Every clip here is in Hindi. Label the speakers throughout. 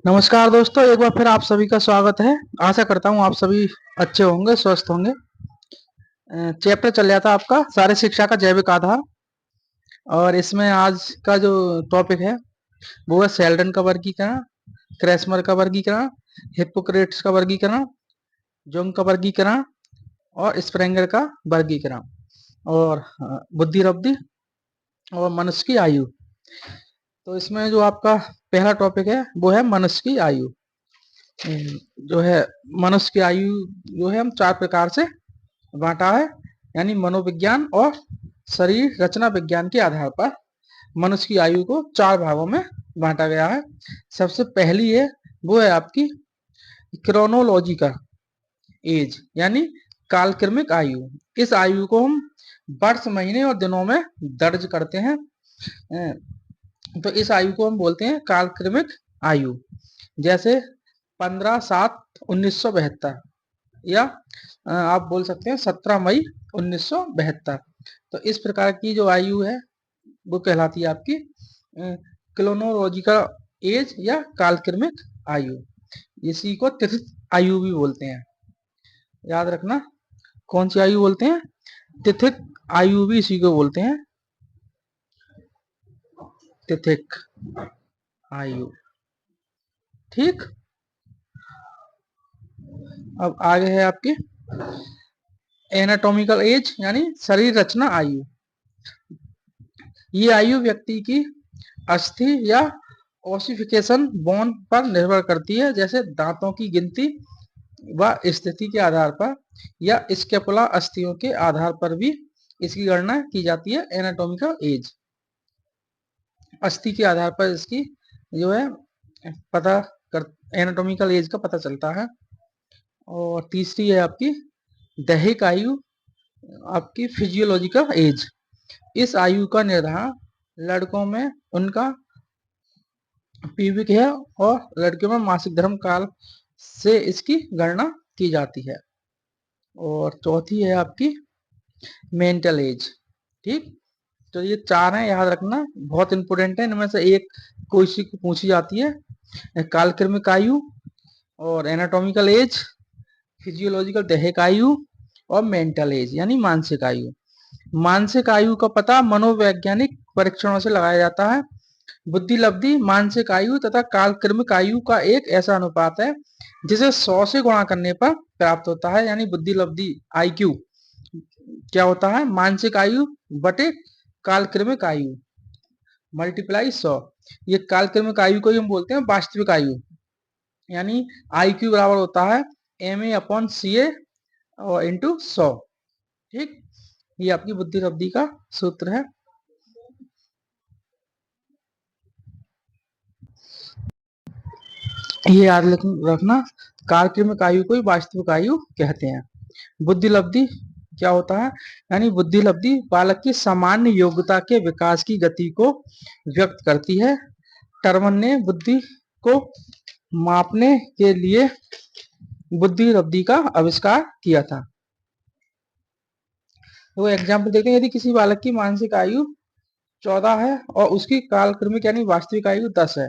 Speaker 1: नमस्कार दोस्तों, एक बार फिर आप सभी का स्वागत है। आशा करता हूँ आप सभी अच्छे होंगे, स्वस्थ होंगे। चैप्टर चल रहा था आपका सारे शिक्षा का जैविक आधार, और इसमें आज का जो टॉपिक है वो है सेल्डन का वर्गीकरण, क्रेसमर का वर्गीकरण, हिप्पोक्रेट्स का वर्गीकरण, जुंग का वर्गीकरण और स्प्रेंगर का वर्गीकरण, और बुद्धि अवधि और मनुष्य की आयु। तो इसमें जो आपका पहला टॉपिक है वो है मनुष्य की आयु। जो है मनुष्य की आयु जो है हम चार प्रकार से बांटा है, यानी मनोविज्ञान और शरीर रचना विज्ञान के आधार पर मनुष्य की आयु को चार भागों में बांटा गया है। सबसे पहली है वो है आपकी क्रोनोलॉजिकल एज, यानी कालक्रमिक आयु। इस आयु को हम वर्ष, महीने और दिनों में दर्ज करते हैं। तो इस आयु को हम बोलते हैं कालक्रमिक आयु। जैसे 15/7/1972 या आप बोल सकते हैं 17 मई 1972। तो इस प्रकार की जो आयु है वो कहलाती है आपकी क्रोनोलॉजिकल एज या कालक्रमिक आयु। इसी को तिथित आयु भी बोलते हैं। याद रखना, कौन सी आयु बोलते हैं? तिथित आयु भी इसी को बोलते हैं, तिथिक आयु। ठीक, अब आगे है आपकी एनाटॉमिकल एज, यानी शरीर रचना आयु। ये आयु व्यक्ति की अस्थि या ओसिफिकेशन बोन पर निर्भर करती है, जैसे दांतों की गिनती व स्थिति के आधार पर या स्केपुला अस्थियों के आधार पर भी इसकी गणना की जाती है। एनाटॉमिकल एज, अस्थि के आधार पर इसकी जो है पता कर एनाटॉमिकल एज का पता चलता है। और तीसरी है आपकी दैहिक आयु, आपकी फिजियोलॉजिकल एज। इस आयु का निर्धारण लड़कों में उनका पीविक है और लड़कियों में मासिक धर्म काल से इसकी गणना की जाती है। और चौथी है आपकी मेंटल एज। ठीक, तो ये चार हैं, याद रखना, बहुत इंपोर्टेंट है। इनमें से एक कोई सी पूछी जाती है, कालक्रमिक आयु और एनाटॉमिकल एज, फिजियोलॉजिकल दैहिक आयु और मेंटल एज यानी मानसिक आयु। मानसिक आयु का पता मनोवैज्ञानिक परीक्षणों से लगाया जाता है। बुद्धि लब्धि मानसिक आयु तथा कालक्रमिक आयु का एक ऐसा अनुपात है जिसे 100 से गुणा करने पर प्राप्त होता है। यानी बुद्धि लब्धि IQ क्या होता है? मानसिक आयु बटे कालक्रमिक आयु मल्टीप्लाई 100। ये कालक्रमिक आयु को ही हम बोलते हैं वास्तविक आयु, यानी IQ बराबर होता है MA/CA और इंटू 100। ठीक, ये आपकी बुद्धि लब्धि का सूत्र है। ये याद रखना, कालक्रमिक आयु को ही वास्तविक आयु कहते हैं। बुद्धि लब्धि क्या होता है? यानी बुद्धि लब्धि बालक की सामान्य योग्यता के विकास की गति को व्यक्त करती है। टर्मन ने बुद्धि को मापने के लिए बुद्धि लब्धि का आविष्कार किया था। तो एग्जाम्पल देखते हैं, यदि किसी बालक की मानसिक आयु 14 है और उसकी कालक्रमिक यानी वास्तविक आयु 10 है,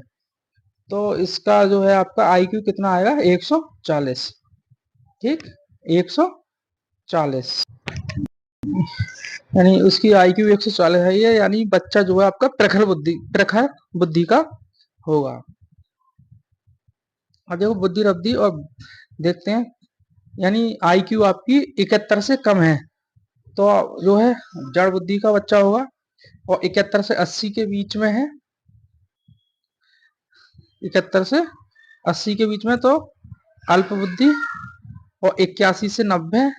Speaker 1: तो इसका जो है आपका IQ कितना आएगा? 140। ठीक, 140 यानी उसकी IQ 140 है ये, यानी बच्चा जो है आपका प्रखर बुद्धि का होगा। अब देखो बुद्धि लब्धि और देखते हैं, यानी IQ आपकी 71 से कम है तो जो है जड़ बुद्धि का बच्चा होगा, और 71 से 80 के बीच में है, 71 से 80 के बीच में तो अल्प बुद्धि, और 81 से 90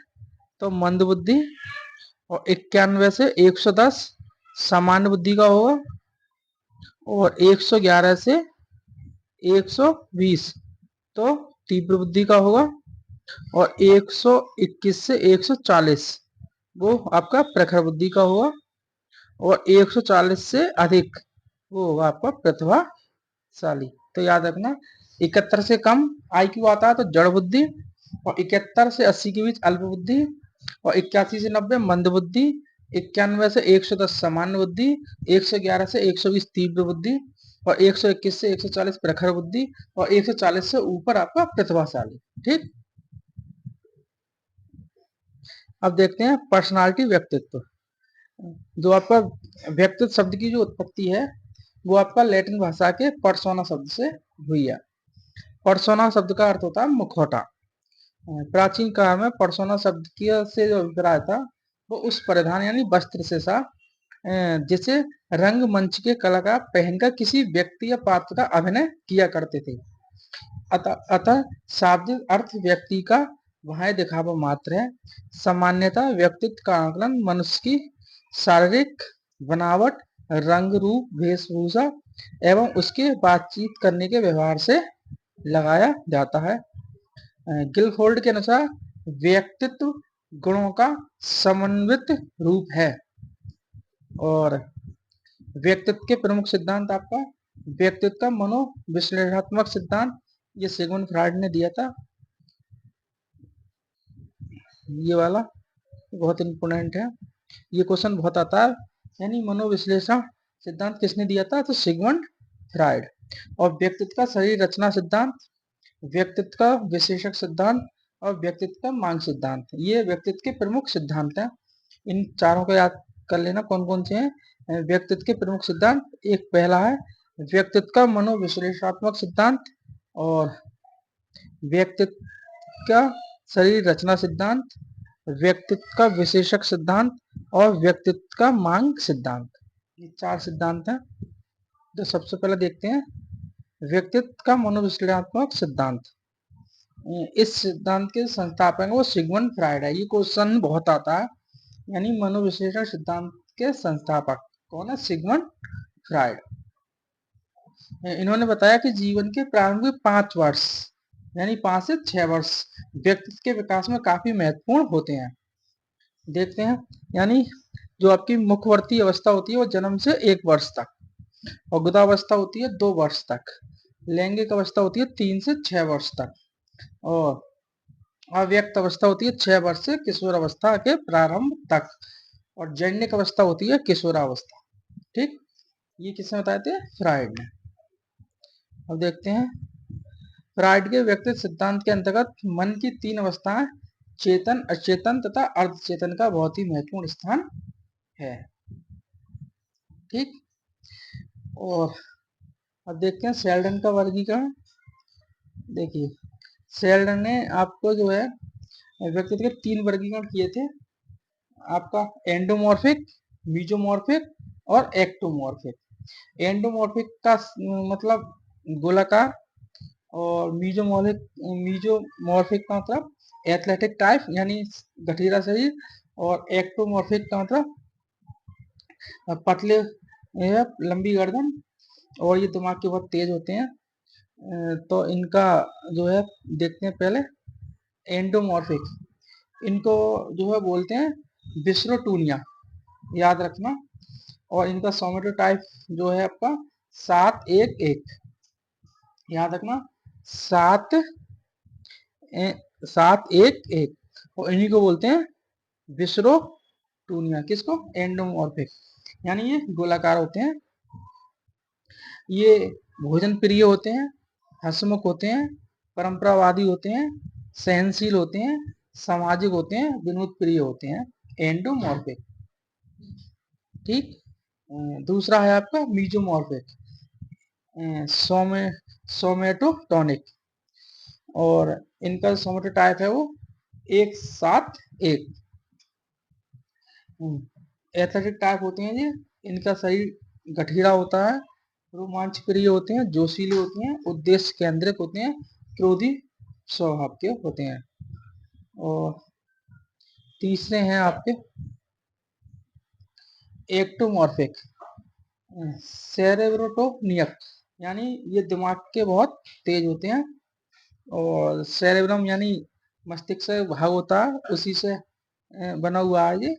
Speaker 1: तो मंद बुद्धि, और 91 से 110 सामान्य बुद्धि का होगा, और 111 से 120 तो तीव्र बुद्धि का होगा, और 121 से 140 वो आपका प्रखर बुद्धि का होगा, और 140 से अधिक वो होगा आपका प्रतिभाशाली। तो याद रखना, 71 से कम IQ आता है तो जड़ बुद्धि, और 71 से 80 के बीच अल्प बुद्धि, और 81 से 90 मंद बुद्धि, 91 से 110 सामान्य बुद्धि, 111 से 120 तीव्र बुद्धि, और 121 से 140 प्रखर बुद्धि और 140 से ऊपर आपका प्रतिभाशाली। ठीक। अब देखते हैं पर्सनालिटी, व्यक्तित्व। जो आपका व्यक्तित्व शब्द की जो उत्पत्ति है वो आपका लैटिन भाषा के पर्सोना शब्द से हुई है। पर्सोना शब्द का अर्थ होता है मुखौटा। प्राचीन काल में पर्सोना शब्द की से जो अभिप्राय था वो उस परिधान यानी वस्त्र से था जिसे रंगमंच के कलाकार पहनकर किसी व्यक्ति या पात्र का अभिनय किया करते थे। अतः शाब्दिक अर्थ व्यक्ति का बाह्य दिखावा मात्र है। सामान्यतः व्यक्तित्व का आकलन मनुष्य की शारीरिक बनावट, रंग, रूप, वेशभूषा एवं उसके बातचीत करने के व्यवहार से लगाया जाता है। गिलफोर्ड के अनुसार व्यक्तित्व गुणों का समन्वित रूप है। और व्यक्तित्व के प्रमुख सिद्धांत आपका व्यक्तित्व का मनोविश्लेषणात्मक सिद्धांत, ये सिगमंड फ्रॉइड ने दिया था। ये वाला बहुत इंपोर्टेंट है, ये क्वेश्चन बहुत आता है। यानी मनोविश्लेषण सिद्धांत किसने दिया था? तो सिगमंड फ्रॉइड। और व्यक्तित्व का शरीर रचना सिद्धांत, व्यक्तित्व का विशेषक सिद्धांत और व्यक्तित्व का मांग सिद्धांत, ये व्यक्तित्व के प्रमुख सिद्धांत हैं। इन चारों को याद कर लेना कौन कौन से हैं व्यक्तित्व के प्रमुख सिद्धांत। एक पहला है व्यक्तित्व का मनोविश्लेषणात्मक सिद्धांत, और व्यक्तित्व का शरीर रचना सिद्धांत, व्यक्तित्व का विशेषक सिद्धांत और व्यक्तित्व का मांग सिद्धांत। ये चार सिद्धांत हैं। तो सबसे पहले देखते हैं व्यक्तित्व का मनोविश्लेषणात्मक सिद्धांत। इस सिद्धांत के संस्थापक वो सिगमंड फ्रॉइड है। ये क्वेश्चन बहुत आता है। यानी मनोविश्लेषण सिद्धांत के संस्थापक कौन है? Sigmund Freud. इन्होंने बताया कि जीवन के प्रारंभिक 5 वर्ष यानी 5 से 6 वर्ष व्यक्तित्व के विकास में काफी महत्वपूर्ण होते हैं। देखते हैं, यानी जो आपकी मुखवर्ती अवस्था होती है वो जन्म से 1 वर्ष तक, और गुदावस्था होती है 2 वर्ष तक, लैंगिक अवस्था होती है 3 से 6 वर्ष तक, और अव्यक्त अवस्था होती है 6 वर्ष से किशोर अवस्था के प्रारंभ तक, और जैनिक अवस्था होती है किशोरावस्था। ठीक, ये किसने बताए थे? फ्रॉइड ने। अब देखते हैं फ्रॉइड के व्यक्तित्व सिद्धांत के अंतर्गत मन की 3 अवस्थाएं चेतन, अचेतन तथा अर्धचेतन का बहुत ही महत्वपूर्ण स्थान है। ठीक, और अब देखते हैं शेल्डन का वर्गीकरण। देखिए शेल्डन ने आपको जो है व्यक्तित्व के 3 वर्गीकरण किए थे, आपका एंडोमॉर्फिक, मीजोमॉर्फिक और एक्टोमॉर्फिक। एंडोमॉर्फिक का मतलब गोलाकार, और मीजोमॉर्फिक का मतलब एथलेटिक टाइप यानी गठीला शरीर, और एक्टोमॉर्फिक का मतलब पतले, लंबी गर्दन, और ये दिमाग के बहुत तेज होते हैं। तो इनका जो है देखते हैं पहले एंडोमॉर्फिक, इनको जो है बोलते हैं विस्रोटूनिया, याद रखना। और इनका सोमेटोटाइप जो है आपका 7-1-1, याद रखना 7-1-1, और इन्हीं को बोलते हैं विस्रोटूनिया। किसको? एंडोमॉर्फिक, यानी ये गोलाकार होते हैं, ये भोजन प्रिय होते हैं, हंसमुख होते हैं, परंपरावादी होते हैं, सहनशील होते हैं, सामाजिक होते हैं, विनोद प्रिय होते हैं। एंडोमॉर्फिक। ठीक, दूसरा है आपका मीजोमॉर्फिक, सोमेटोटॉनिक, और इनका सोमेटोटाइप है वो 1-7-1। एथलेटिक टाइप होते हैं ये, इनका शरीर गठीला होता है, रोमांच प्रिय होते हैं, जोशीले होते हैं, उद्देश्य केंद्रित होते हैं, क्रोधी स्वभाव के होते हैं। और तीसरे हैं आपके एक्टोमॉर्फिक, सेरेब्रोटोनियक, यानी ये दिमाग के बहुत तेज होते हैं, और सेरेब्रम यानी मस्तिष्क से भाग होता है, उसी से बना हुआ है ये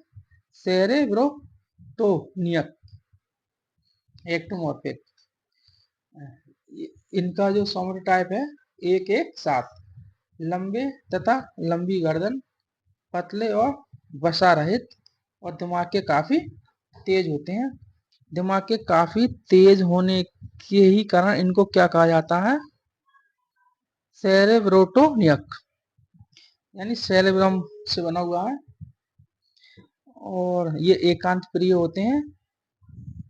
Speaker 1: सेरेब्रोटोनियक, एक्टोमॉर्फिक। इनका जो सोमेटोटाइप है 1-1-7, लंबे तथा लंबी गर्दन, पतले और वसा रहित, और दिमाग के काफी तेज होते हैं। दिमाग के काफी तेज होने के ही कारण इनको क्या कहा जाता है? सेरेब्रोटोनियक, यानी सेरेब्रम से बना हुआ है। और ये एकांत प्रिय होते हैं,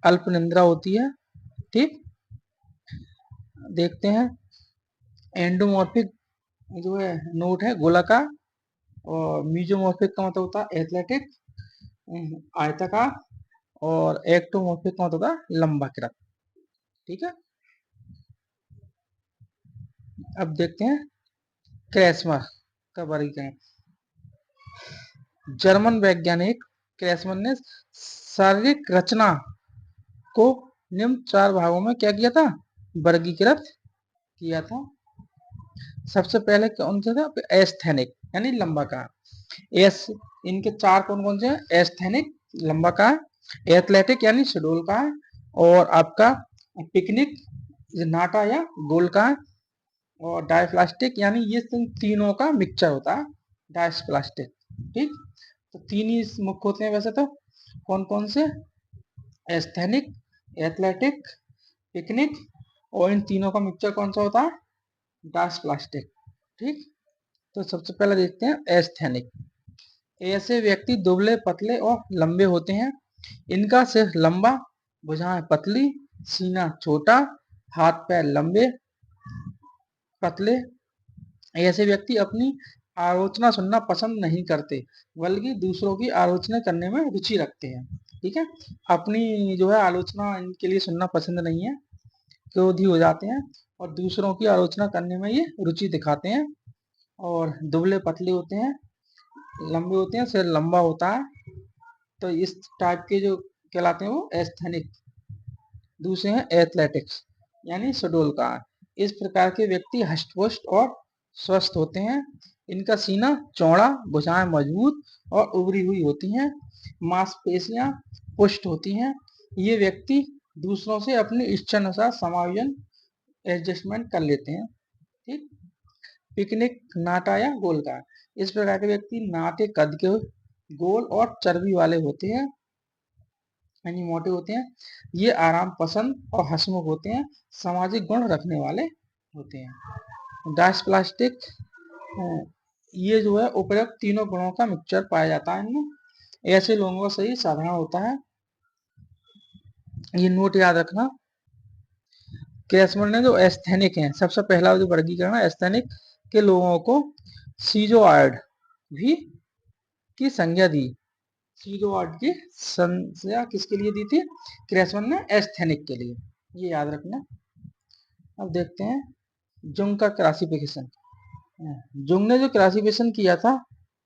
Speaker 1: अल्प निंद्रा होती है। ठीक, देखते हैं। एंडोमॉर्फिक जो है नोट है गोलाकार, और मीजोमॉर्फिक का मतलब होता है एथलेटिक, आयताकार, और एक्टोमॉर्फिक का मतलब होता है लंबाकृत। ठीक है, अब देखते हैं क्रैस्मर का वर्गीकरण। जर्मन वैज्ञानिक क्रैस्मर ने शारीरिक रचना को निम्न 4 भागों में क्या किया था? वर्गीकृत किया था। सबसे पहले कौन सा था? एस्थेनिक, यानी लंबाकार। एस इनके 4 कौन कौन से हैं? एस्थेनिक लंबाकार, एथलेटिक यानी सुडोलकार, और आपका पिकनिक नाटा या गोलकार, और डायप्लास्टिक यानी ये तीनों का मिक्सचर होता है डायप्लास्टिक। ठीक, तो 3 ही मुख्य होते हैं वैसे तो। कौन कौन से? एस्थेनिक, एथलेटिक, पिकनिक, और इन तीनों का मिक्सचर कौन सा होता है? डायप्लास्टिक। ठीक, तो सबसे पहले देखते हैं एस्थेनिक। ऐसे व्यक्ति दुबले पतले और लंबे होते हैं। इनका सिर लंबा, भुजाएं पतली, सीना छोटा, हाथ पैर लंबे पतले। ऐसे व्यक्ति अपनी आलोचना सुनना पसंद नहीं करते, बल्कि दूसरों की आलोचना करने में रुचि रखते हैं। ठीक है, अपनी जो है आलोचना इनके लिए सुनना पसंद नहीं है, क्रोधी हो जाते हैं, और दूसरों की आलोचना करने में ये रुचि दिखाते हैं। और दुबले पतले होते हैं, लंबे होते हैं, सिर लंबा होता है। तो इस टाइप के जो कहलाते हैं वो एस्थेनिक। दूसरे हैं एथलेटिक्स, यानी सुडोलकार। इस प्रकार के व्यक्ति हष्टपुष्ट और स्वस्थ होते हैं। इनका सीना चौड़ा, भुजाएं मजबूत और उभरी हुई होती हैं, मांसपेशियां पुष्ट होती हैं। ये व्यक्ति दूसरों से अपनी इच्छा अनुसार समायोजन एडजस्टमेंट कर लेते हैं। ठीक, पिकनिक नाटा या गोलकार। इस प्रकार के व्यक्ति नाटे कद के, गोल और चर्बी वाले होते हैं, यानी मोटे होते हैं। ये आराम पसंद और हंसमुख होते हैं, सामाजिक गुण रखने वाले होते हैं। डायस्प्लास्टिक, ये जो है उपरोक्त तीनों गुणों का मिक्सचर पाया जाता है इनमें। ऐसे लोगों का सही साधारण होता है। ये नोट याद रखना। क्रैस्मर ने जो एस्थेनिक है, सबसे पहला जो वर्गीकरण है एस्थेनिक के लोगों को सीजोआर्ड भी की संज्ञा दी। सीजोआर्ड की संज्ञा किसके लिए दी थी? क्रैस्मर ने एस्थेनिक के लिए। ये याद रखना। अब देखते हैं जुंग का क्लासिफिकेशन। जुंग ने जो क्लासिफिकेशन किया था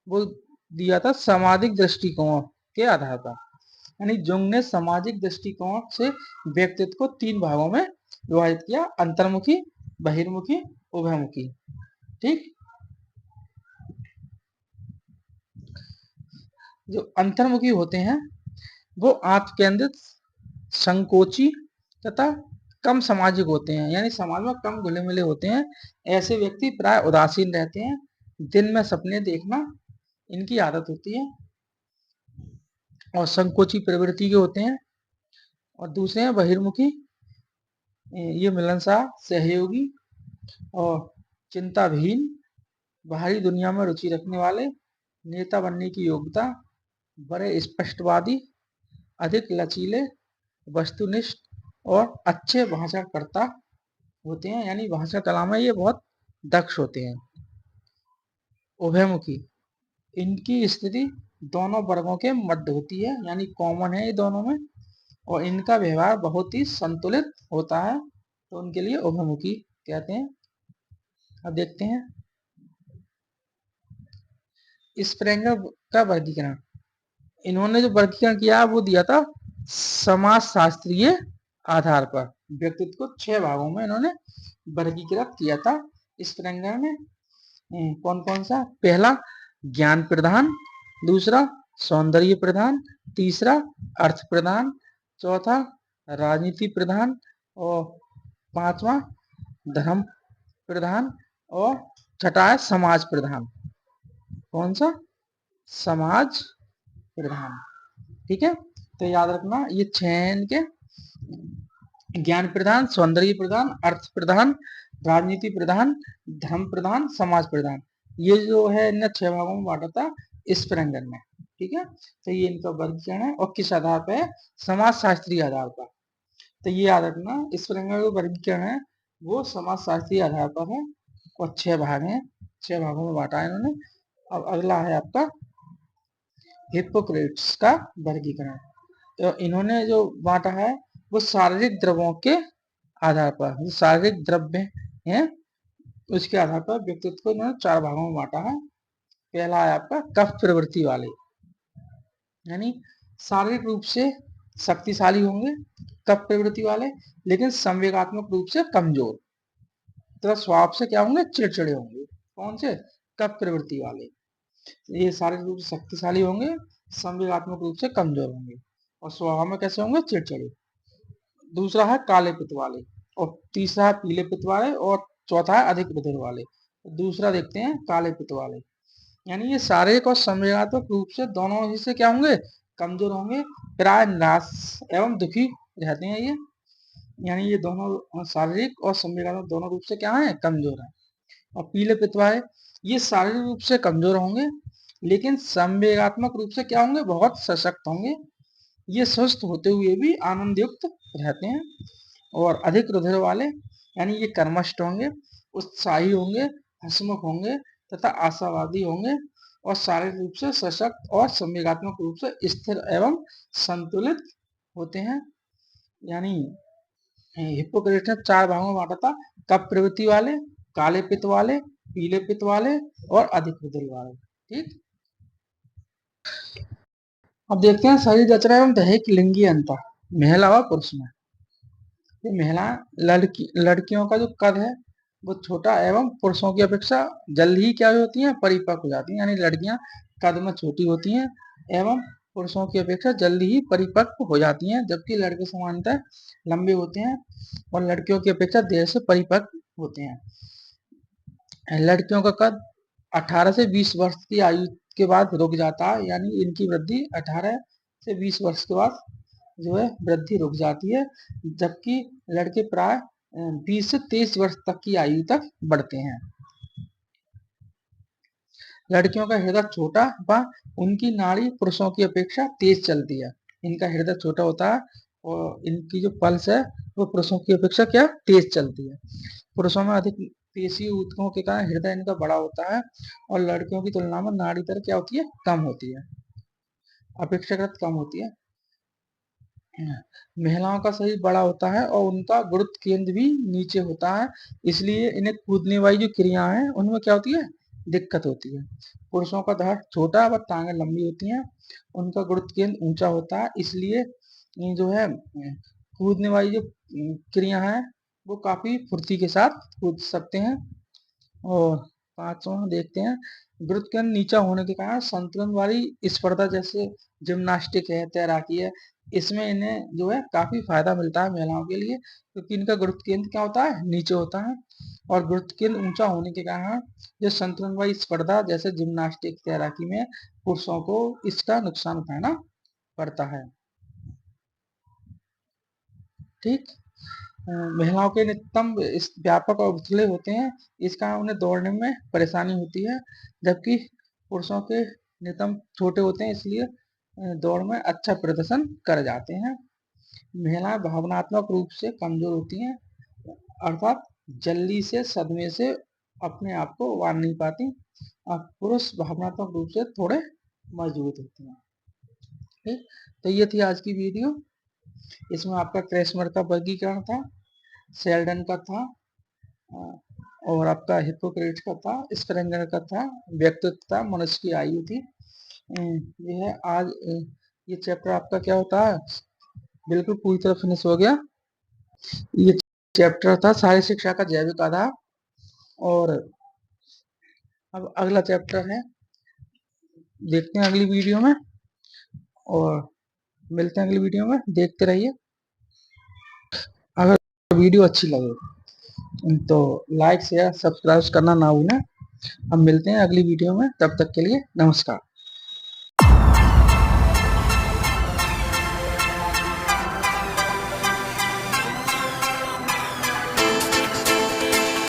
Speaker 1: वो दिया था सामाजिक दृष्टिकोण के आधार पर। यानी जुंग ने सामाजिक दृष्टिकोण से व्यक्तित्व को 3 भागों में विभाजित किया: अंतर्मुखी, बहिर्मुखी, उभयमुखी। ठीक, जो अंतर्मुखी होते हैं वो आत्म केंद्रित, संकोची तथा कम सामाजिक होते हैं, यानी समाज में कम घुले मिले होते हैं। ऐसे व्यक्ति प्राय उदासीन रहते हैं, दिन में सपने देखना इनकी आदत होती है, और संकोची प्रवृत्ति के होते हैं। और दूसरे हैं बहिर्मुखी, ये मिलनसार, सहयोगी और चिंताविहीन, बाहरी दुनिया में रुचि रखने वाले, नेता बनने की योग्यता, बड़े स्पष्टवादी, अधिक लचीले, वस्तुनिष्ठ और अच्छे भाषणकर्ता होते हैं, यानी भाषा कला में ये बहुत दक्ष होते हैं। उभयमुखी, इनकी स्थिति दोनों वर्गों के मध्य होती है, यानी कॉमन है ये दोनों में, और इनका व्यवहार बहुत ही संतुलित होता है, तो उनके लिए उभयमुखी कहते हैं। अब देखते हैं स्प्रेंगर का वर्गीकरण। इन्होंने जो वर्गीकरण किया वो दिया था समाज शास्त्रीय आधार पर। व्यक्तित्व को 6 भागों में इन्होंने वर्गीकृत किया था स्प्रेंगर ने। कौन कौन सा? पहला ज्ञान प्रधान, दूसरा सौंदर्य प्रधान, तीसरा अर्थ प्रधान, चौथा राजनीति प्रधान, और पांचवा धर्म प्रधान, और छठा है समाज प्रधान। कौन सा? समाज प्रधान। ठीक है, तो याद रखना ये 6 हैं इनके। ज्ञान प्रधान, सौंदर्य प्रधान, अर्थ प्रधान, राजनीति प्रधान, धर्म प्रधान, समाज प्रधान। ये जो है इन्हें 6 भागों में बांटा था स्प्रेंगर ने। ठीक है, तो ये इनका वर्गीकरण है और किस आधार पर है? समाज शास्त्रीय आधार पर। तो ये याद रखना, स्प्रेंगर का वर्गीकरण है वो समाज शास्त्रीय आधार पर है और 6 भाग हैं, 6 भागों में बांटा है इन्होंने। अब अगला है आपका हिप्पोक्रेट्स का वर्गीकरण। तो इन्होंने जो बांटा है वो शारीरिक द्रव्यों के आधार पर, जो शारीरिक द्रव्य हैं उसके आधार पर व्यक्तित्व को इन्होंने 4 भागों में बांटा है। पहला है आपका कफ प्रवृत्ति वाले, यानी शारीरिक रूप से शक्तिशाली होंगे कफ प्रवृत्ति वाले, लेकिन संवेगात्मक रूप से कमजोर तथा स्वभाव से क्या होंगे? चिड़चिड़े होंगे। कौन से? कफ प्रवृत्ति वाले। ये शारीरिक रूप से शक्तिशाली होंगे, संवेगात्मक रूप से कमजोर होंगे और स्वभाव में कैसे होंगे? चिड़चिड़े। दूसरा है काले पित्त वाले और तीसरा है पीले पित्त वाले और चौथा है अधिक रुधिर वाले। दूसरा देखते हैं काले पित्त वाले, यानी ये शारीरिक और संवेगात्मक रूप से दोनों ही से क्या होंगे? कमजोर होंगे, प्राय निराश एवं दुखी रहते हैं ये, यानी ये दोनों शारीरिक और संवेगात्मक दोनों रूप से क्या है? कमजोर है। और पीले पित्त वाले ये शारीरिक रूप से कमजोर होंगे लेकिन संवेगात्मक रूप से क्या होंगे? बहुत सशक्त होंगे। ये स्वस्थ होते हुए भी आनंद युक्त रहते हैं। और अधिक रुधिर वाले यानी ये कर्मष्ट होंगे, उत्साही होंगे, हंसमुख होंगे तथा आशावादी होंगे और शारीरिक रूप से सशक्त और संवेगात्मक रूप से स्थिर एवं संतुलित होते हैं। यानी हिप्पोक्रेट्स ने 4 भागों में बांटा था, कफ प्रवृत्ति वाले, काले पित्त वाले, पीले पित्त वाले और अधिक रुधिर वाले। ठीक, अब देखते हैं शरीर रचना एवं दैहिक लिंगीय अंतर महिला व पुरुष में। महिला लड़कियों का जो कद है वो छोटा एवं पुरुषों की अपेक्षा जल्द ही क्या होती हैं? परिपक्व हो जाती हैं, यानी लड़कियां कद में छोटी होती हैं एवं पुरुषों की अपेक्षा जल्द ही परिपक्व हो जाती हैं, जबकि लड़के सामान्यतः लंबे होते हैं और लड़कियों की अपेक्षा देर से परिपक्व होते हैं। लड़कियों का कद 18 से 20 वर्ष की आयु के बाद रुक जाता है, यानी इनकी वृद्धि 18 से 20 वर्ष के बाद जो है वृद्धि रुक जाती है, जबकि लड़के प्राय 20 से 23 वर्ष तक की आयु तक बढ़ते हैं। लड़कियों का हृदय छोटा व उनकी नाड़ी पुरुषों की अपेक्षा तेज चलती है। इनका हृदय छोटा होता है और इनकी जो पल्स है वो पुरुषों की अपेक्षा क्या? तेज चलती है। पुरुषों में अधिक पेशीय ऊतकों के कारण हृदय इनका बड़ा होता है और लड़कियों की तुलना में नाड़ी दर क्या होती है? कम होती है, अपेक्षाकृत कम होती है। महिलाओं का शरीर बड़ा होता है और उनका गुरुत्व केंद्र भी नीचे होता है, इसलिए इन्हें कूदने वाली जो क्रिया है उनमें क्या होती है? दिक्कत होती है। पुरुषों का धड़ छोटा व टांगें लंबी होती हैं, उनका गुरुत्व केंद्र ऊंचा होता है, इसलिए ये जो है कूदने वाली जो क्रिया है वो काफी फुर्ती के साथ कूद सकते हैं। और पांचवा देखते हैं, गुरुत्व केंद्र नीचा होने के कारण संतुलन वाली स्पर्धा जैसे जिम्नास्टिक है, तैराकी है, इसमें इन्हें जो है काफी फायदा मिलता है महिलाओं के लिए, क्योंकि इनका गुरुत्व केंद्र क्या होता है? नीचे होता है और गुरुत्व केंद्र ऊंचा होने के कारण जो संतुलन वाली स्पर्धा जैसे जिम्नास्टिक, तैराकी में पुरुषों को इसका नुकसान उठाना पड़ता है। ठीक, महिलाओं के नितंब इस व्यापक और उथले होते हैं, इस कारण उन्हें दौड़ने में परेशानी होती है, जबकि पुरुषों के नितंब छोटे होते हैं, इसलिए दौड़ में अच्छा प्रदर्शन कर जाते हैं। महिलाएं भावनात्मक रूप से कमजोर होती हैं, अर्थात जल्दी से सदमे से अपने आप को उबार नहीं पाती, और पुरुष भावनात्मक रूप से थोड़े मजबूत होते हैं। ठीक, तो ये थी आज की वीडियो। इसमें आपका क्रेस्मर का वर्गीकरण था, शेल्डन का था और आपका हिप्पोक्रेट्स का था, स्प्रेंगर का था, व्यक्तित्व था, मनुष्य की आयु थी। ये है आज ये चैप्टर आपका क्या होता है? बिल्कुल पूरी तरह फिनिश हो गया। ये चैप्टर था शारीरिक शिक्षा का जैविक आधार और अब अगला चैप्टर है, देखते हैं अगली वीडियो में और मिलते हैं अगली वीडियो में। देखते रहिए। अगर वीडियो अच्छी लगे तो लाइक शेयर सब्सक्राइब करना ना भूलें। हम मिलते हैं अगली वीडियो में, तब तक के लिए नमस्कार।